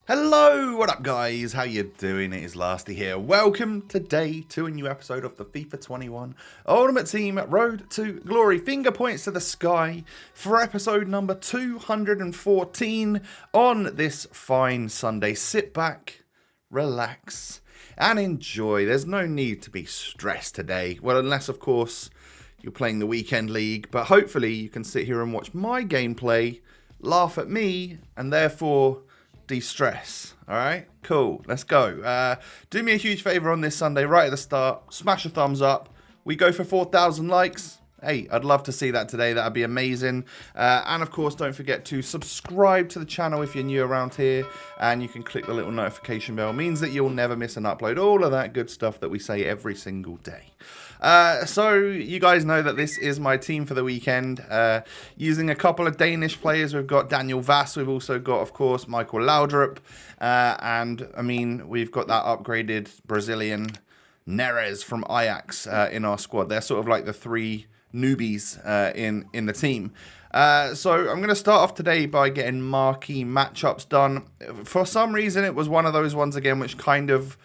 Hello, what up guys? How you doing? It is Lasty here. Welcome today to a new episode of the FIFA 21 Ultimate Team Road to Glory. Finger points to the sky for episode number 214 on this fine Sunday. Sit back, relax, and enjoy. There's no need to be stressed today. Well, unless of course you're playing the weekend league, but hopefully you can sit here and watch my gameplay, laugh at me, and therefore de-stress. Alright, cool, let's go. Do me a huge favor on this Sunday right at the start, smash a thumbs up. We go for 4,000 likes. Hey, I'd love to see that today. That'd be amazing. And of course, don't forget to subscribe to the channel if you're new around here, and you can click the little notification bell. It means that you'll never miss an upload. All of that good stuff that we say every single day. So you guys know that this is my team for the weekend. Using a couple of Danish players, we've got Daniel Vass. We've also got, of course, Michael Laudrup. And I mean, we've got that upgraded Brazilian Neres from Ajax in our squad. They're sort of like the three newbies in the team. So I'm going to start off today by getting marquee matchups done. For some reason, it was one of those ones again which kind of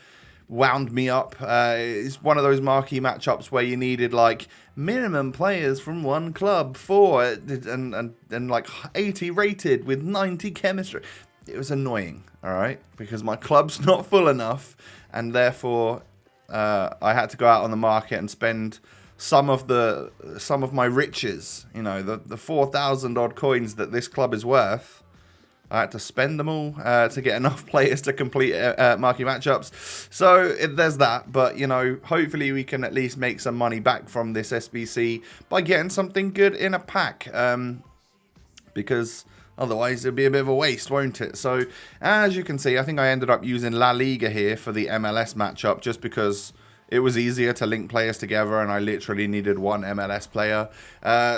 wound me up. It's one of those marquee matchups where you needed like minimum players from one club, four, and like 80 rated with 90 chemistry. It was annoying, all right, because my club's not full enough, and therefore I had to go out on the market and spend some of my riches, you know, the 4,000 odd coins that this club is worth. I had to spend them all to get enough players to complete marquee matchups. So there's that. But, you know, hopefully we can at least make some money back from this SBC by getting something good in a pack. Because otherwise it'll be a bit of a waste, won't it? So as you can see, I think I ended up using La Liga here for the MLS matchup just because it was easier to link players together, and I literally needed one MLS player.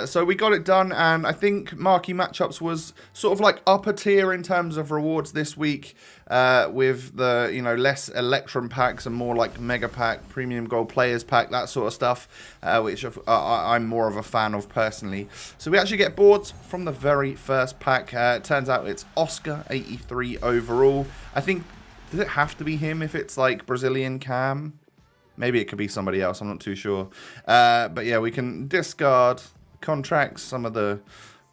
So we got it done, and I think marquee matchups was sort of like upper tier in terms of rewards this week, with the, you know, less Electrum packs and more like Mega Pack, Premium Gold Players Pack, that sort of stuff, which I'm more of a fan of personally. So we actually get boards from the very first pack. Turns out it's Oscar 83 overall. I think, does it have to be him if it's like Brazilian Cam? Maybe it could be somebody else, I'm not too sure. But yeah, we can discard contracts, some of the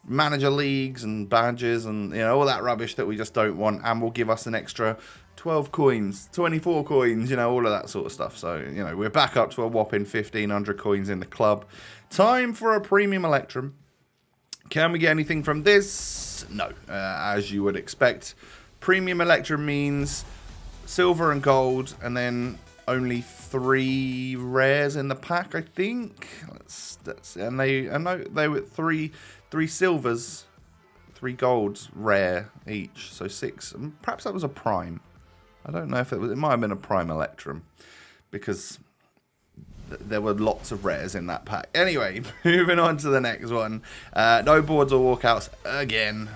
manager leagues and badges and, you know, all that rubbish that we just don't want. And will give us an extra 12 coins, 24 coins, you know, all of that sort of stuff. So, you know, we're back up to a whopping 1,500 coins in the club. Time for a premium Electrum. Can we get anything from this? No, as you would expect. Premium Electrum means silver and gold, and then only 3 rares in the pack, I think. And I know they were three silvers, 3 golds rare each, so 6. Perhaps that was a prime. I don't know if it was. It might have been a prime Electrum because there were lots of rares in that pack. Anyway, moving on to the next one. No boards or walkouts again.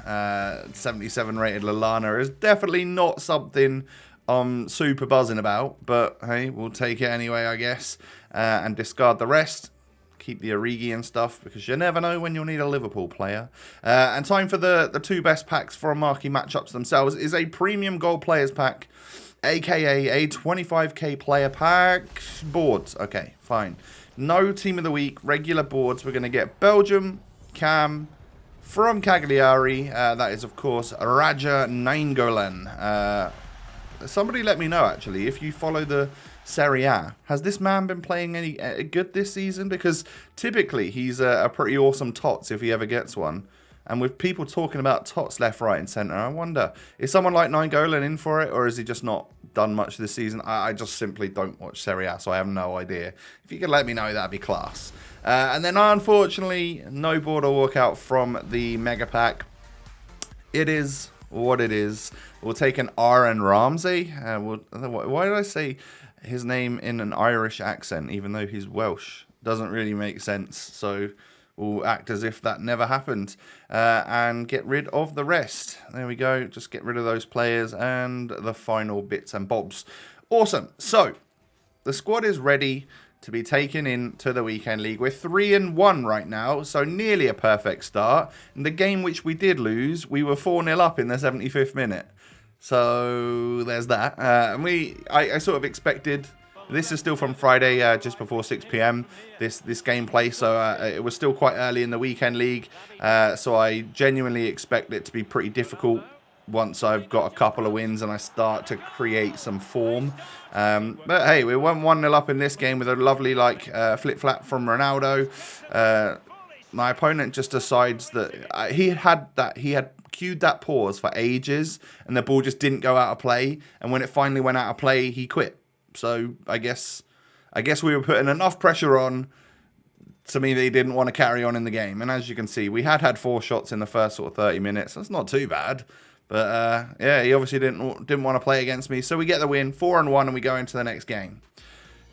77 rated Lallana is definitely not something I'm super buzzing about, but hey, we'll take it anyway, I guess, and discard the rest. Keep the Origi and stuff, because you never know when you'll need a Liverpool player. And time for the 2 best packs for marquee matchups themselves is a Premium Gold Players Pack, aka a 25k player pack. Boards, okay, fine. No Team of the Week, regular boards. We're going to get Belgium, Cam, from Cagliari. That is, of course, Raja Nainggolan. Somebody let me know, actually, if you follow the Serie A. Has this man been playing any good this season? Because typically he's a pretty awesome tots if he ever gets one. And with people talking about tots left, right, and centre, I wonder, is someone like Nainggolan in for it, or has he just not done much this season? I just simply don't watch Serie A, so I have no idea. If you could let me know, that'd be class. And then, unfortunately, no board or walkout from the Mega Pack. It is what it is. We'll take an Aaron Ramsey. Why did I say his name in an Irish accent, even though he's Welsh? Doesn't really make sense. So we'll act as if that never happened and get rid of the rest. There we go. Just get rid of those players and the final bits and bobs. Awesome. So the squad is ready to be taken into the weekend league. We're 3-1 right now, so nearly a perfect start. In the game which we did lose, we were 4-0 up in the 75th minute. So there's that. And I sort of expected. This is still from Friday, just before 6 p.m. This gameplay, so it was still quite early in the weekend league. So I genuinely expect it to be pretty difficult once I've got a couple of wins and I start to create some form. But hey, we went 1-0 up in this game with a lovely flip-flap from Ronaldo. My opponent just decides that he had queued that pause for ages, and the ball just didn't go out of play. And when it finally went out of play, he quit. So I guess we were putting enough pressure on to me that he didn't want to carry on in the game. And as you can see, we had 4 shots in the first sort of 30 minutes. That's not too bad. But yeah, he obviously didn't want to play against me. So we get the win, 4-1, and we go into the next game.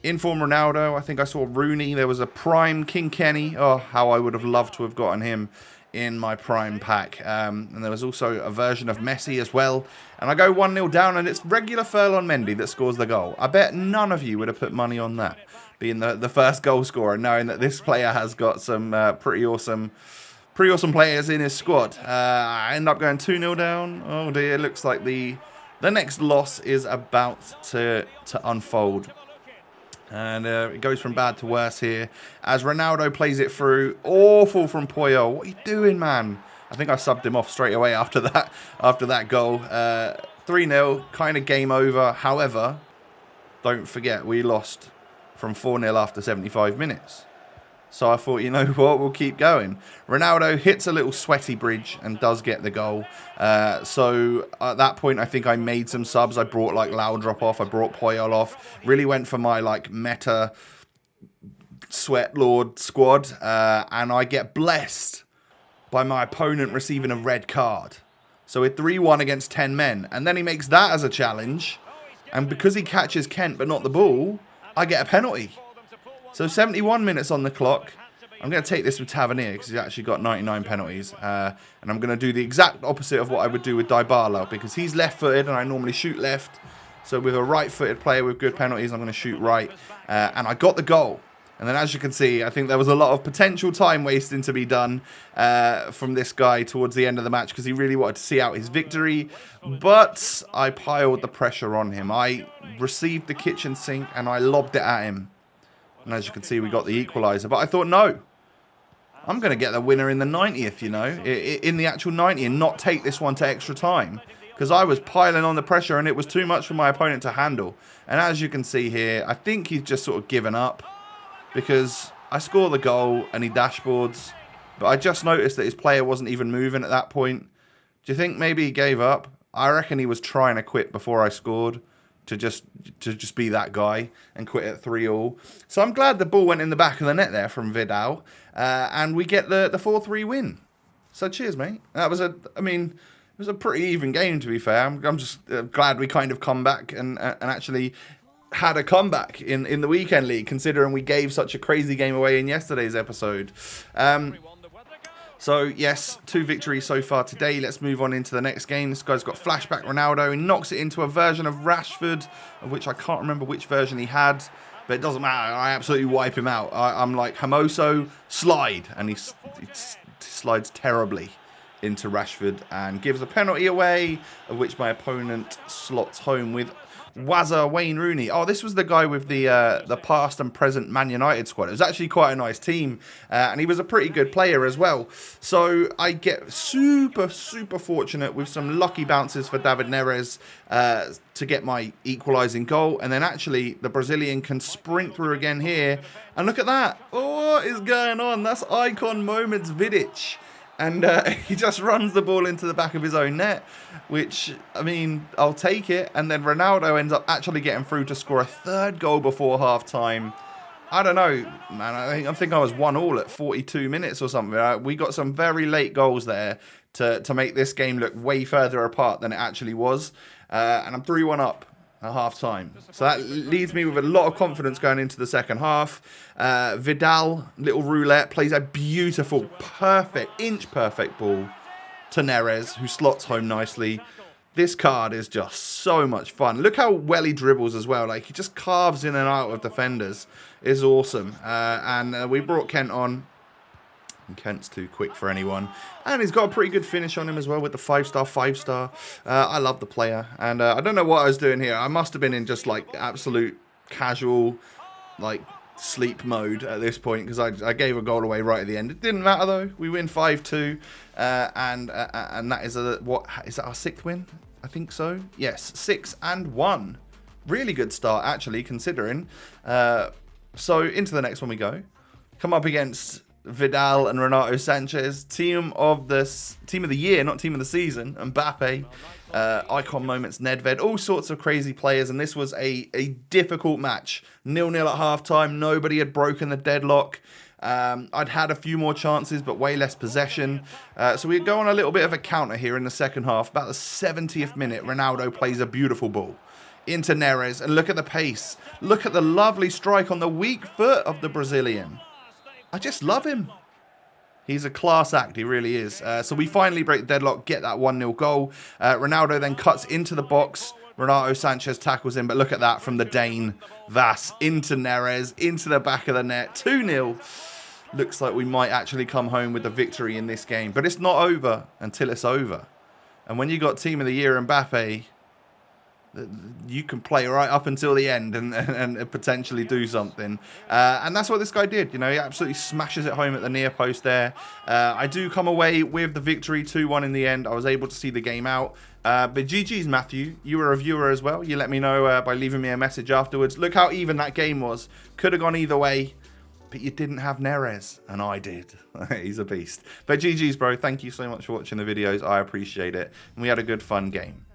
Inform Ronaldo. I think I saw Rooney. There was a prime King Kenny. Oh, how I would have loved to have gotten him in my prime pack. And there was also a version of Messi as well. And I go 1-0 down, and it's regular Ferland Mendy that scores the goal. I bet none of you would have put money on that, being the first goal scorer, knowing that this player has got some pretty awesome players in his squad. I end up going 2-0 down. Oh dear, looks like the next loss is about to unfold. And it goes from bad to worse here as Ronaldo plays it through. Awful from Puyol. What are you doing, man? I think I subbed him off straight away after that goal. 3-0, kind of game over. However, don't forget, we lost from 4-0 after 75 minutes. So I thought, you know what, we'll keep going. Ronaldo hits a little sweaty bridge and does get the goal. So at that point, I think I made some subs. I brought Laudrup off. I brought Puyol off. Really went for my meta Sweat Lord squad. And I get blessed by my opponent receiving a red card. So we're 3-1 against 10 men. And then he makes that as a challenge. And because he catches Kent but not the ball, I get a penalty. So 71 minutes on the clock. I'm going to take this with Tavernier because he's actually got 99 penalties. And I'm going to do the exact opposite of what I would do with Dybala because he's left-footed and I normally shoot left. So with a right-footed player with good penalties, I'm going to shoot right. And I got the goal. And then as you can see, I think there was a lot of potential time wasting to be done from this guy towards the end of the match because he really wanted to see out his victory. But I piled the pressure on him. I received the kitchen sink and I lobbed it at him. And as you can see, we got the equaliser. But I thought, no, I'm going to get the winner in the 90th, you know, in the actual 90 and not take this one to extra time. Because I was piling on the pressure and it was too much for my opponent to handle. And as you can see here, I think he's just sort of given up. Because I score the goal and he dashboards. But I just noticed that his player wasn't even moving at that point. Do you think maybe he gave up? I reckon he was trying to quit before I scored. To just be that guy and quit at 3-3. So I'm glad the ball went in the back of the net there from Vidal. And we get the 4-3 win. So cheers, mate. That was it was a pretty even game, to be fair. I'm just glad we kind of come back and actually had a comeback in the weekend league, considering we gave such a crazy game away in yesterday's episode. So, yes, 2 victories so far today. Let's move on into the next game. This guy's got flashback Ronaldo. He knocks it into a version of Rashford, of which I can't remember which version he had. But it doesn't matter. I absolutely wipe him out. I'm like, Hermoso, slide. And he slides terribly into Rashford and gives a penalty away, of which my opponent slots home with Wayne Rooney. Oh, this was the guy with the past and present Man United squad. It was actually quite a nice team, and he was a pretty good player as well. So I get super fortunate with some lucky bounces for David Neres to get my equalising goal, and then actually the Brazilian can sprint through again here. And look at that! Oh, what is going on? That's icon moments Vidic. And he just runs the ball into the back of his own net, which, I mean, I'll take it. And then Ronaldo ends up actually getting through to score a 3rd goal before half-time. I don't know, man. I think I was 1-1 at 42 minutes or something. We got some very late goals there to make this game look way further apart than it actually was. And I'm 3-1 up at half-time. So that leaves me with a lot of confidence going into the second half. Vidal, little roulette, plays a beautiful, inch-perfect ball to Neres, who slots home nicely. This card is just so much fun. Look how well he dribbles as well. Like, he just carves in and out of defenders. It's awesome. And we brought Kent on. And Kent's too quick for anyone. And he's got a pretty good finish on him as well with the 5-star, 5-star. I love the player. And I don't know what I was doing here. I must have been in just like absolute casual, like sleep mode at this point. Because I gave a goal away right at the end. It didn't matter though. We win 5-2. And that is is that our 6th win? I think so. Yes, 6-1. Really good start actually considering. So into the next one we go. Come up against Vidal and Renato Sanchez, team of the year, not team of the season. Mbappe, icon moments, Nedved, all sorts of crazy players, and this was a difficult match. 0-0 at half-time, nobody had broken the deadlock. I'd had a few more chances, but way less possession. So we go on a little bit of a counter here in the second half. About the 70th minute, Ronaldo plays a beautiful ball into Neres, and look at the pace. Look at the lovely strike on the weak foot of the Brazilian. I just love him. He's a class act, he really is. So we finally break the deadlock, get that 1-0 goal. Ronaldo then cuts into the box. Renato Sanchez tackles him, but look at that from the Dane. Vass into Neres, into the back of the net. 2-0. Looks like we might actually come home with the victory in this game. But it's not over until it's over. And when you got Team of the Year Mbappe, you can play right up until the end and potentially do something. And that's what this guy did. You know, he absolutely smashes it home at the near post there. I do come away with the victory, 2-1 in the end. I was able to see the game out. But GG's, Matthew. You were a viewer as well. You let me know by leaving me a message afterwards. Look how even that game was. Could have gone either way. But you didn't have Neres, and I did. He's a beast. But GG's, bro. Thank you so much for watching the videos. I appreciate it. And we had a good, fun game.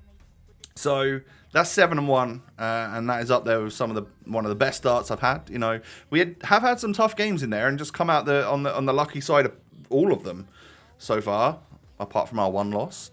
So that's 7-1, and that is up there with one of the best starts I've had. You know, we have had some tough games in there, and just come out on the lucky side of all of them so far, apart from our one loss.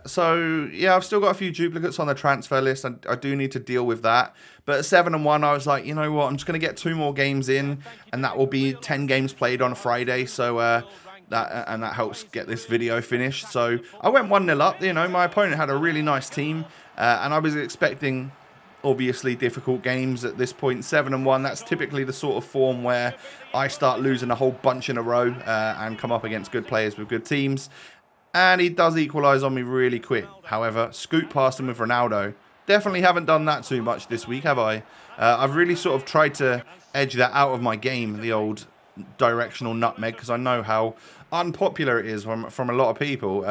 So yeah, I've still got a few duplicates on the transfer list. I do need to deal with that. But at 7-1, I was like, you know what? I'm just going to get 2 more games in, and that will be 10 games played on a Friday. So that helps get this video finished. So I went 1-0 up. You know, my opponent had a really nice team, and I was expecting obviously difficult games at this point. 7-1, that's typically the sort of form where I start losing a whole bunch in a row and come up against good players with good teams. And he does equalise on me really quick. However, scoot past him with Ronaldo. Definitely haven't done that too much this week, have I? I've really sort of tried to edge that out of my game, the old directional nutmeg, because I know how unpopular it is from a lot of people,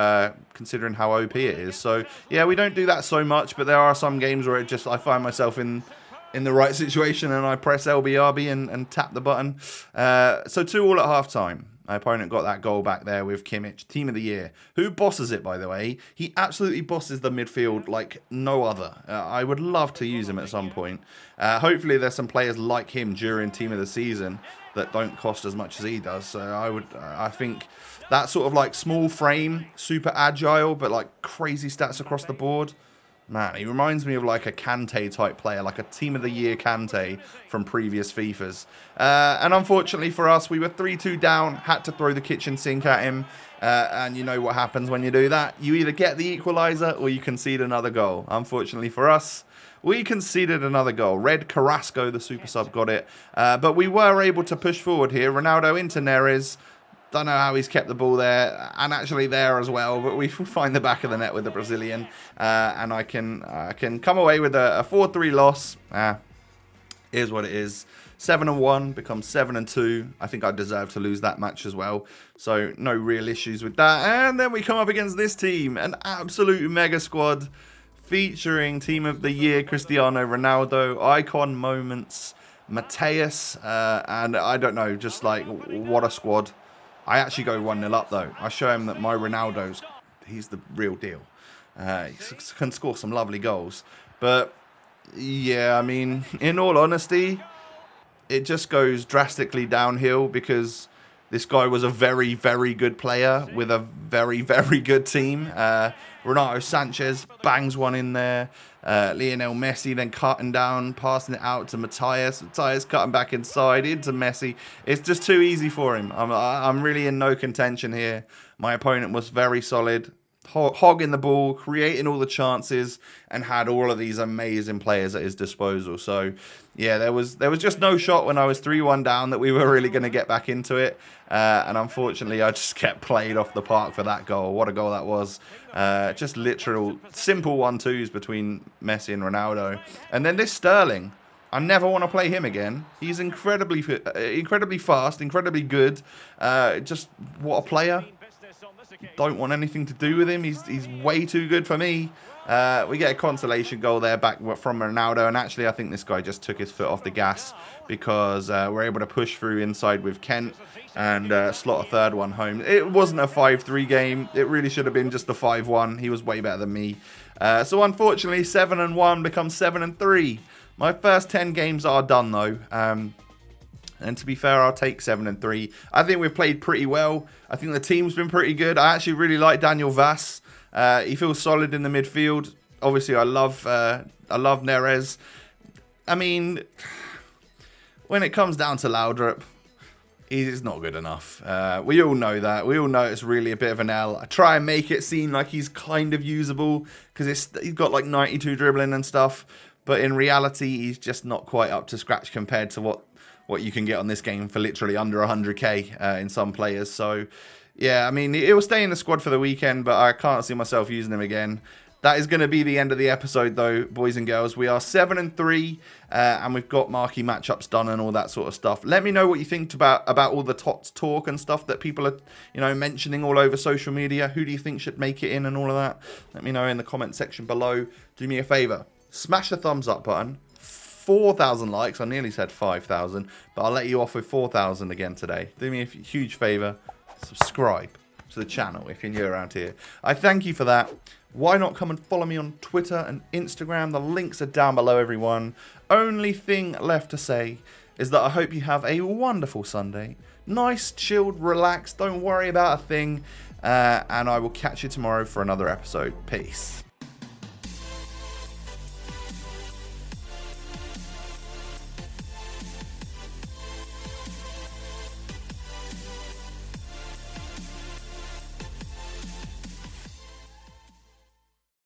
considering how OP it is. So yeah, we don't do that so much, but there are some games where I find myself in the right situation and I press LBRB and tap the button. So 2-2 at half time. My opponent got that goal back there with Kimmich, team of the year. Who bosses it, by the way? He absolutely bosses the midfield like no other. I would love to use him at some point. Hopefully there's some players like him during team of the season that don't cost as much as he does. So I think that sort of like small frame, super agile, but like crazy stats across the board. Man, he reminds me of like a Kante type player, like a team of the year Kante from previous FIFAs. And unfortunately for us, we were 3-2 down, had to throw the kitchen sink at him. And you know what happens when you do that. You either get the equaliser or you concede another goal. Unfortunately for us, we conceded another goal. Red Carrasco, the super sub, got it. But we were able to push forward here. Ronaldo into Neres. Don't know how he's kept the ball there, and actually there as well, but we find the back of the net with the Brazilian, and I can come away with a 4-3 loss. Is what it is. 7-1 becomes 7-2. I think I deserve to lose that match as well, so no real issues with that. And then we come up against this team, an absolute mega squad, featuring Team of the Year Cristiano Ronaldo, icon moments, Mateus, and I don't know, just like what a squad. I actually go 1-0 up though. I show him that my Ronaldo's, he's the real deal. He can score some lovely goals. But yeah, I mean, in all honesty, it just goes drastically downhill because this guy was a very, very good player with a very, very good team. Renato Sanchez bangs one in there. Lionel Messi then cutting down, passing it out to Matthias. Matthias cutting back inside into Messi. It's just too easy for him. I'm really in no contention here. My opponent was very solid. hogging the ball, creating all the chances, and had all of these amazing players at his disposal. So, yeah, there was just no shot when I was 3-1 down that we were really going to get back into it. And unfortunately, I just kept played off the park for that goal. What a goal that was. Just literal, simple 1-2s between Messi and Ronaldo. And then this Sterling. I never want to play him again. He's incredibly fast, incredibly good. Just what a player. Don't want anything to do with him. He's way too good for me. We get a consolation goal there back from Ronaldo. And actually, I think this guy just took his foot off the gas because we're able to push through inside with Kent and slot a third one home. It wasn't a 5-3 game. It really should have been just a 5-1. He was way better than me. So unfortunately, 7-1 becomes 7-3. My first 10 games are done, though. And to be fair, I'll take 7-3. I think we've played pretty well. I think the team's been pretty good. I actually really like Daniel Vass. He feels solid in the midfield. Obviously, I love Neres. I mean, when it comes down to Laudrup, he's not good enough. We all know that. We all know it's really a bit of an L. I try and make it seem like he's kind of usable because he's got like 92 dribbling and stuff. But in reality, he's just not quite up to scratch compared to what you can get on this game for literally under 100k in some players. So, yeah, I mean, it will stay in the squad for the weekend, but I can't see myself using him again. That is going to be the end of the episode, though, boys and girls. We are 7-3, and we've got marquee matchups done and all that sort of stuff. Let me know what you think about all the TOTS talk and stuff that people are, mentioning all over social media. Who do you think should make it in and all of that? Let me know in the comment section below. Do me a favour. Smash the thumbs up button. 4,000 likes. I nearly said 5,000, but I'll let you off with 4,000 again today. Do me a huge favour. Subscribe to the channel if you're new around here. I thank you for that. Why not come and follow me on Twitter and Instagram? The links are down below, everyone. Only thing left to say is that I hope you have a wonderful Sunday. Nice, chilled, relaxed. Don't worry about a thing. And I will catch you tomorrow for another episode. Peace.